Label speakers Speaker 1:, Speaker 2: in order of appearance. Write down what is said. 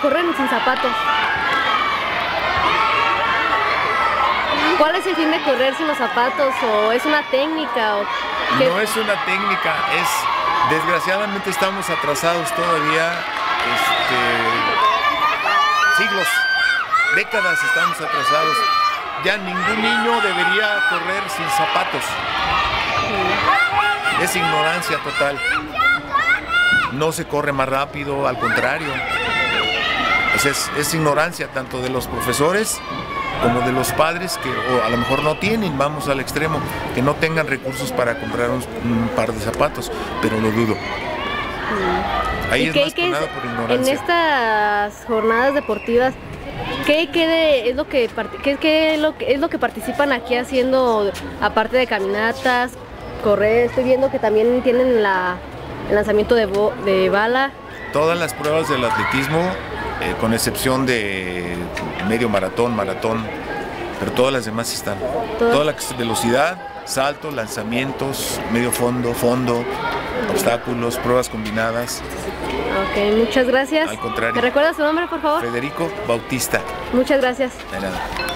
Speaker 1: corren sin zapatos. ¿Cuál es el fin de correr sin los zapatos? ¿O es una técnica? ¿O qué?
Speaker 2: No es una técnica, desgraciadamente estamos atrasados todavía, siglos, décadas estamos atrasados. Ya ningún niño debería correr sin zapatos. Es ignorancia total. No se corre más rápido, al contrario. Es ignorancia tanto de los profesores como de los padres que a lo mejor no tienen, vamos al extremo, que no tengan recursos para comprar un par de zapatos, pero lo dudo. Ahí es más que nada por ignorancia.
Speaker 1: En estas jornadas deportivas, ¿qué es lo que participan aquí haciendo, aparte de caminatas, correr? Estoy viendo que también tienen el lanzamiento de bala.
Speaker 2: Todas las pruebas del atletismo, con excepción de medio maratón, pero todas las demás están. Toda la velocidad, saltos, lanzamientos, medio fondo, obstáculos, pruebas combinadas.
Speaker 1: Ok, muchas gracias.
Speaker 2: Al contrario.
Speaker 1: ¿Me recuerda su nombre, por favor?
Speaker 2: Federico Bautista.
Speaker 1: Muchas gracias.
Speaker 2: De nada.